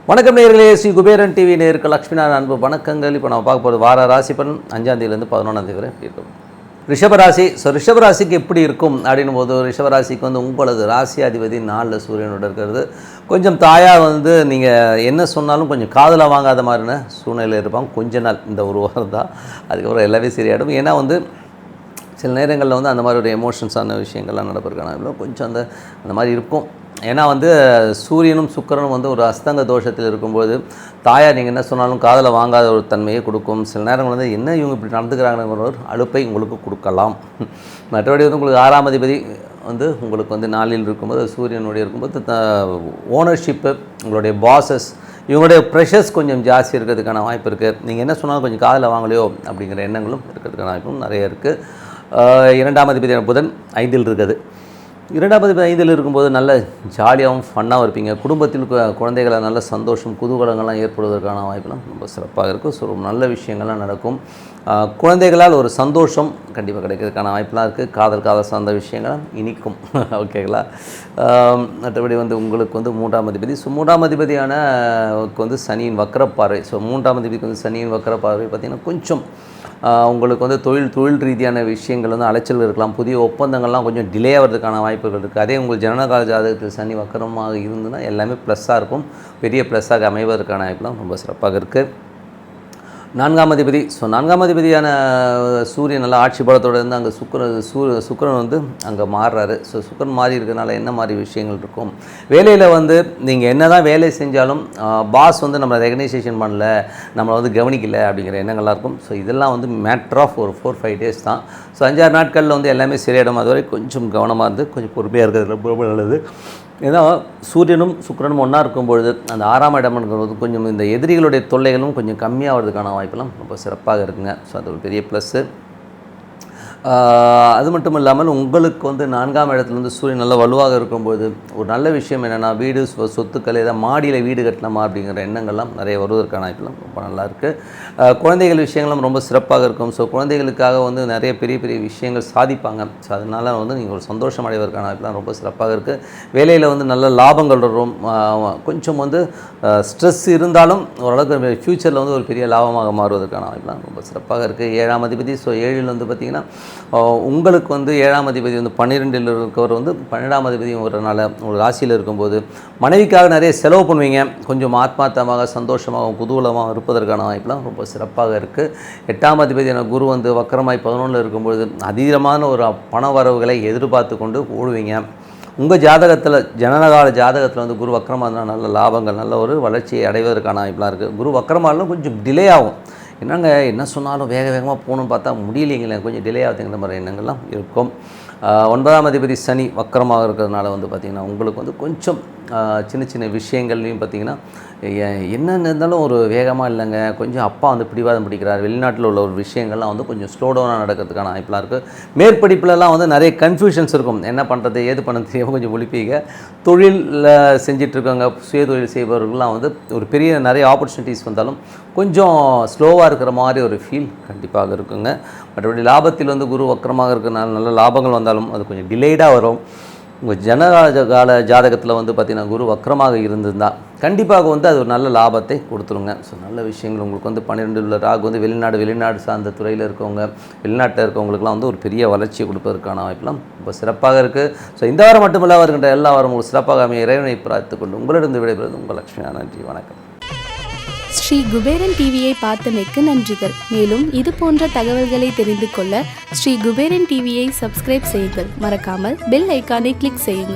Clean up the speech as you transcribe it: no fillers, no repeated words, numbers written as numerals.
வணக்கம் நேயர்களே, ஸ்ரீ குபேரன் டிவி நேயருக்கு லக்ஷ்மிநாதன் அன்பு வணக்கங்கள். இப்போ நம்ம பார்க்க போகிறது வார ராசி பலன் 5ஆம் தேதியிலேருந்து 11ஆம் தேதி வரை எப்படி இருக்கும். ரிஷபராசி. ரிஷபராசிக்கு எப்படி இருக்கும் அப்படின்னும் போது, ரிஷபராசிக்கு உங்களது ராசியாதிபதி 4 சூரியனோடு இருக்கிறது. கொஞ்சம் தாயாக நீங்கள் என்ன சொன்னாலும் கொஞ்சம் காதில் வாங்காத மாதிரின சூழ்நிலையில் இருப்பாங்க கொஞ்ச நாள், இந்த ஒரு வாரம் தான். அதுக்கப்புறம் எல்லாமே சரியாயிடும். ஏன்னா சில நேரங்களில் அந்த மாதிரி ஒரு எமோஷன்ஸான விஷயங்கள்லாம் நடப்பதற்கான கொஞ்சம் அந்த மாதிரி இருக்கும். ஏன்னா சூரியனும் சுக்கிரனும் ஒரு அஸ்தங்க தோஷத்தில் இருக்கும்போது தாயார் நீங்கள் என்ன சொன்னாலும் காதில் வாங்காத ஒரு தன்மையை கொடுக்கும். சில நேரங்கள் என்ன இவங்க இப்படி நடந்துக்கிறாங்கிற ஒரு அலுப்பை உங்களுக்கு கொடுக்கலாம். மற்றபடி உங்களுக்கு 6ஆம் அதிபதி உங்களுக்கு 4இல் இருக்கும்போது, சூரியனுடைய இருக்கும்போது ஓனர்ஷிப்பு, உங்களுடைய பாசஸ், இவங்களுடைய ப்ரெஷர்ஸ் கொஞ்சம் ஜாஸ்தி இருக்கிறதுக்கான வாய்ப்பு இருக்குது. நீங்கள் என்ன சொன்னாலும் கொஞ்சம் காதில் வாங்கலையோ அப்படிங்கிற எண்ணங்களும் இருக்கிறதுக்கான வாய்ப்பும் நிறைய இருக்குது. 2ஆம் அதிபதி புதன் 5இல் இருக்குது. 2ஆம் அதிபதி 5இல் இருக்கும்போது நல்ல ஜாலியாகவும் ஃபன்னாகவும் இருப்பீங்க. குடும்பத்தில் குழந்தைகளை நல்ல சந்தோஷம் குதூகலங்கள்லாம் ஏற்படுவதற்கான வாய்ப்பெல்லாம் ரொம்ப சிறப்பாக இருக்கும். ஸோ நல்ல விஷயங்கள்லாம் நடக்கும். குழந்தைகளால் ஒரு சந்தோஷம் கண்டிப்பாக கிடைக்கிறதுக்கான வாய்ப்பெலாம் இருக்குது. காதல் சார்ந்த விஷயங்கள்லாம் இனிக்கும். ஓகேங்களா. மற்றபடி உங்களுக்கு 3ஆம் அதிபதி. ஸோ 3ஆம் அதிபதியான சனியின் வக்கரப்பார்வை. ஸோ 3ஆம் அதிபதிக்கு சனியின் வக்கரப்பார்வை பார்த்திங்கன்னா கொஞ்சம் உங்களுக்கு தொழில் ரீதியான விஷயங்கள் அலைச்சல் இருக்கலாம். புதிய ஒப்பந்தங்கள்லாம் கொஞ்சம் டிலே ஆகிறதுக்கான வாய்ப்புகள் இருக்குது. அதே உங்கள் ஜனனகால ஜாதகத்தில் சனி வக்கரமாக இருந்துன்னா எல்லாமே ப்ளஸ்ஸாக இருக்கும். பெரிய ப்ளஸ்ஸாக அமைவதற்கான வாய்ப்புலாம் ரொம்ப சிறப்பாக இருக்குது. 4ஆம் அதிபதி. ஸோ 4ஆம் அதிபதியான சூரியன் நல்லா ஆட்சி பலத்தோடு இருந்து அங்கே சுக்கிரன் அங்கே மாறுறாரு. ஸோ சுக்கிரன் மாறி இருக்கிறதுனால என்ன மாதிரி விஷயங்கள் இருக்கும். வேலையில் நீங்கள் என்ன தான் வேலை செஞ்சாலும் பாஸ் நம்மளை ரெகனைசேஷன் பண்ணல, நம்மளை கவனிக்கலை அப்படிங்கிற எண்ணங்கள்லாம் இருக்கும். ஸோ இதெல்லாம் மேட்டர் ஆஃப் ஒரு 4-5 டேஸ் தான். ஸோ 5-6 நாட்களில் எல்லாமே சரியாயிடும். அதுவரை கொஞ்சம் கவனமாக இருந்து கொஞ்சம் பொறுமையாக இருக்கிறது ரொம்ப நல்லது. ஏன்னா சூரியனும் சுக்கிரனும் ஒன்றா இருக்கும்பொழுது அந்த 6ஆம் இடம்ங்கிறது கொஞ்சம் இந்த எதிரிகளுடைய தொல்லைகளும் கொஞ்சம் கம்மியாகிறதுக்கான வாய்ப்பெல்லாம் ரொம்ப சிறப்பாக இருக்குங்க. ஸோ அது ஒரு பெரிய ப்ளஸ்ஸு. அது மட்டும் இல்லாமல் உங்களுக்கு 4ஆம் இடத்துல சூரியன் நல்லா வலுவாக இருக்கும்போது ஒரு நல்ல விஷயம் என்னென்னா, வீடு சொத்துக்கள் ஏதாவது மாடியில் வீடு கட்டலாமா அப்படிங்கிற எண்ணங்கள்லாம் நிறைய வருவதற்கான வாய்ப்பெல்லாம் ரொம்ப நல்லாயிருக்கு. குழந்தைகள் விஷயங்களும் ரொம்ப சிறப்பாக இருக்கும். ஸோ குழந்தைகளுக்காக நிறைய பெரிய பெரிய விஷயங்கள் சாதிப்பாங்க. ஸோ அதனால் நீங்கள் ஒரு சந்தோஷம் அடைவதற்கான வாய்ப்பெல்லாம் ரொம்ப சிறப்பாக இருக்குது. வேலையில் நல்ல லாபங்கள் வரும். கொஞ்சம் ஸ்ட்ரெஸ் இருந்தாலும் ஓரளவுக்கு ஃப்யூச்சரில் ஒரு பெரிய லாபமாக மாறுவதற்கான வாய்ப்பெல்லாம் ரொம்ப சிறப்பாக இருக்குது. 7ஆம் அதிபதி. ஸோ 7இல் பார்த்திங்கன்னா உங்களுக்கு 7ஆம் அதிபதி 12இல் இருக்கவர் 12ஆம் அதிபதியும் வரனால ஒரு ராசியில் இருக்கும்போது மனைவிக்காக நிறைய செலவு பண்ணுவீங்க. கொஞ்சம் ஆத்மார்த்தமாக சந்தோஷமாக குதூகலமாக இருப்பதற்கான வாய்ப்பெலாம் ரொம்ப சிறப்பாக இருக்குது. 8ஆம் அதிபதியான குரு வக்கரமாய் 11இல் இருக்கும்போது அதீதமான ஒரு பண வரவுகளை எதிர்பார்த்து கொண்டு ஓடுவீங்க. உங்கள் ஜாதகத்தில் ஜனனகால ஜாதகத்தில் குரு வக்கரமாக இருந்தால் நல்ல லாபங்கள் நல்ல ஒரு வளர்ச்சியை அடைவதற்கான வாய்ப்பெலாம் இருக்குது. குரு வக்கரமாகலாம் கொஞ்சம் டிலே ஆகும். என்னங்க என்ன சொன்னாலும் வேகமாக போகணும்னு பார்த்தா முடியலைங்களே, கொஞ்சம் டிலே ஆகுதுங்கிற மாதிரி எண்ணங்கள்லாம் இருக்கும். 9ஆம் அதிபதி சனி வக்கரமாக இருக்கிறதுனால பார்த்திங்கன்னா உங்களுக்கு கொஞ்சம் சின்ன சின்ன விஷயங்கள்லையும் பார்த்திங்கன்னா என்னென்ன இருந்தாலும் ஒரு வேகமாக இல்லைங்க, கொஞ்சம் அப்பா பிடிவாதம் பிடிக்கிறார். வெளிநாட்டில் உள்ள ஒரு விஷயங்கள்லாம் கொஞ்சம் ஸ்லோ டவுனாக நடக்கிறதுக்கான வாய்ப்பெலாம் இருக்குது. மேற்படிப்புலலாம் நிறைய கன்ஃபியூஷன்ஸ் இருக்கும். என்ன பண்ணுறது ஏது பண்ண தெரியாமல் கொஞ்சம் ஒழிப்பீங்க. தொழிலில் செஞ்சிட்ருக்கவங்க சுய தொழில் செய்பவர்கள்லாம் ஒரு பெரிய நிறைய ஆப்பர்ச்சுனிட்டிஸ் வந்தாலும் கொஞ்சம் ஸ்லோவாக இருக்கிற மாதிரி ஒரு ஃபீல் கண்டிப்பாக இருக்குங்க. மற்றபடி லாபத்தில் குரு வக்கரமாக இருக்கிறனால நல்ல லாபங்கள் வந்தாலும் அது கொஞ்சம் டிலேடாக வரும். உங்கள் ஜனகால ஜாதகத்தில் பார்த்திங்கன்னா குரு வக்கரமாக இருந்திருந்தால் கண்டிப்பாக அது ஒரு நல்ல லாபத்தை கொடுத்துருங்க. ஸோ நல்ல விஷயங்கள் உங்களுக்கு 12இல் உள்ள ராகு வெளிநாடு சார்ந்த துறையில் இருக்கவங்க, வெளிநாட்டில் இருக்கவங்களுக்குலாம் ஒரு பெரிய வளர்ச்சியை கொடுப்பதற்கான வாய்ப்பெல்லாம் ரொம்ப சிறப்பாக இருக்குது. ஸோ இந்த வாரம் மட்டுமில்ல வருகின்ற எல்லா வாரம் உங்களுக்கு சிறப்பாக அமைய இறைவனை பிரார்த்துக்கொண்டு உங்களிடம் விடைபெறுவது உங்கள் லக்ஷ்மி. நன்றி, வணக்கம். ஸ்ரீ குபேரன் டிவியை பார்த்தமைக்கு நன்றிகள். மேலும் இது போன்ற தகவல்களை தெரிந்து கொள்ள ஸ்ரீ குபேரன் டிவியை சப்ஸ்கிரைப் செய்யுங்கள். மறக்காமல் பெல் ஐக்கானை கிளிக் செய்யுங்கள்.